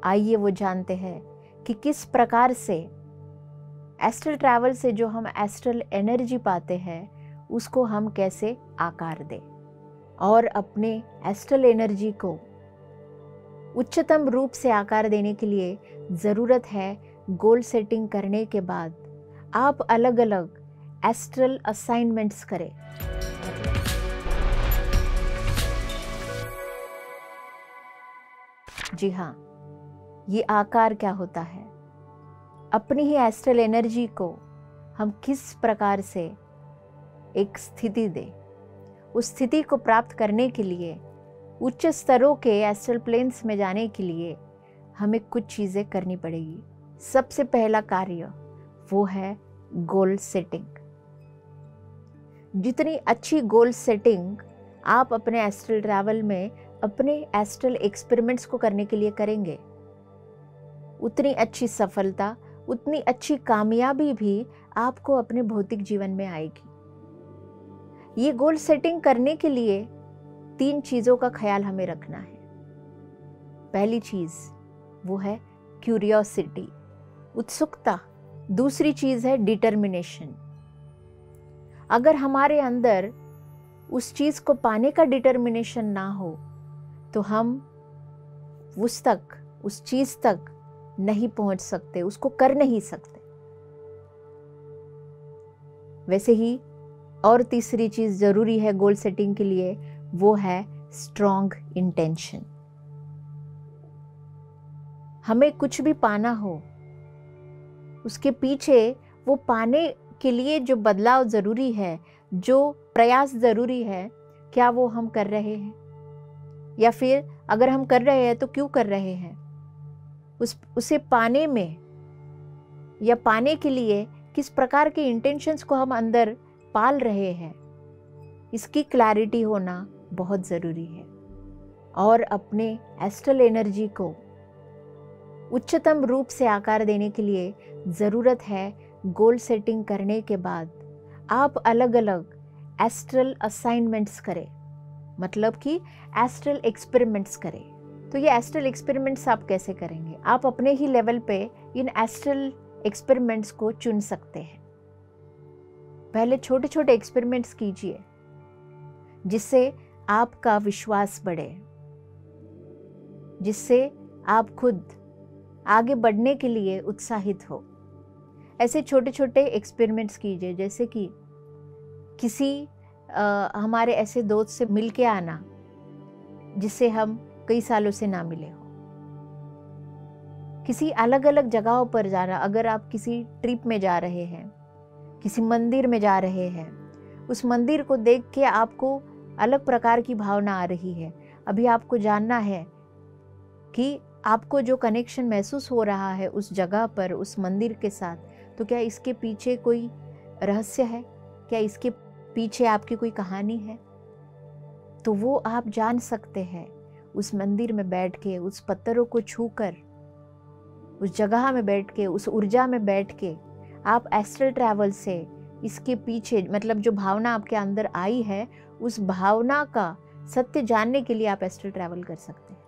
आइए वो जानते हैं कि किस प्रकार से एस्ट्रल ट्रैवल से जो हम एस्ट्रल एनर्जी पाते हैं उसको हम कैसे आकार दें और अपने एस्ट्रल एनर्जी को उच्चतम रूप से आकार देने के लिए ज़रूरत है गोल सेटिंग करने के बाद आप अलग अलग एस्ट्रल असाइनमेंट्स करें। जी हाँ, ये आकार क्या होता है, अपनी ही एस्ट्रल एनर्जी को हम किस प्रकार से एक स्थिति दें। उस स्थिति को प्राप्त करने के लिए उच्च स्तरों के एस्ट्रल प्लेन्स में जाने के लिए हमें कुछ चीज़ें करनी पड़ेगी। सबसे पहला कार्य वो है गोल सेटिंग। जितनी अच्छी गोल सेटिंग आप अपने एस्ट्रल ट्रैवल में अपने एस्ट्रल एक्सपेरिमेंट्स को करने के लिए करेंगे, उतनी अच्छी सफलता, उतनी अच्छी कामयाबी भी आपको अपने भौतिक जीवन में आएगी। ये गोल सेटिंग करने के लिए 3 चीज़ों का ख्याल हमें रखना है। पहली चीज़ वो है क्यूरियोसिटी, उत्सुकता। दूसरी चीज़ है डिटर्मिनेशन। अगर हमारे अंदर उस चीज़ को पाने का डिटर्मिनेशन ना हो तो हम उस चीज़ तक नहीं पहुंच सकते, उसको कर नहीं सकते। वैसे ही और तीसरी चीज़ ज़रूरी है गोल सेटिंग के लिए, वो है स्ट्रॉन्ग इंटेंशन। हमें कुछ भी पाना हो, उसके पीछे वो पाने के लिए जो बदलाव ज़रूरी है, जो प्रयास ज़रूरी है, क्या वो हम कर रहे हैं, या फिर अगर हम कर रहे हैं तो क्यों कर रहे हैं। उसे पाने में या पाने के लिए किस प्रकार के इंटेंशंस को हम अंदर पाल रहे हैं, इसकी क्लैरिटी होना बहुत ज़रूरी है। और अपने एस्ट्रल एनर्जी को उच्चतम रूप से आकार देने के लिए ज़रूरत है गोल सेटिंग करने के बाद आप अलग अलग एस्ट्रल असाइनमेंट्स करें, मतलब कि एस्ट्रल एक्सपेरिमेंट्स करें। तो ये एस्ट्रल एक्सपेरिमेंट्स आप कैसे करेंगे? आप अपने ही लेवल पे इन एस्ट्रल एक्सपेरिमेंट्स को चुन सकते हैं। पहले छोटे छोटे एक्सपेरिमेंट्स कीजिए जिससे आपका विश्वास बढ़े, जिससे आप खुद आगे बढ़ने के लिए उत्साहित हो। ऐसे छोटे छोटे एक्सपेरिमेंट्स कीजिए, जैसे कि किसी हमारे ऐसे दोस्त से मिल के आना जिससे हम कई सालों से ना मिले हो। किसी अलग अलग जगहों पर जाना, अगर आप किसी ट्रिप में जा रहे हैं, किसी मंदिर में जा रहे हैं, उस मंदिर को देख के आपको अलग प्रकार की भावना आ रही है। अभी आपको जानना है कि आपको जो कनेक्शन महसूस हो रहा है उस जगह पर, उस मंदिर के साथ, तो क्या इसके पीछे कोई रहस्य है, क्या इसके पीछे आपकी कोई कहानी है? तो वो आप जान सकते हैं उस मंदिर में बैठ के, उस पत्थरों को छूकर, उस जगह में बैठ के, उस ऊर्जा में बैठ के आप एस्ट्रल ट्रैवल से इसके पीछे, मतलब जो भावना आपके अंदर आई है, उस भावना का सत्य जानने के लिए आप एस्ट्रल ट्रैवल कर सकते हैं।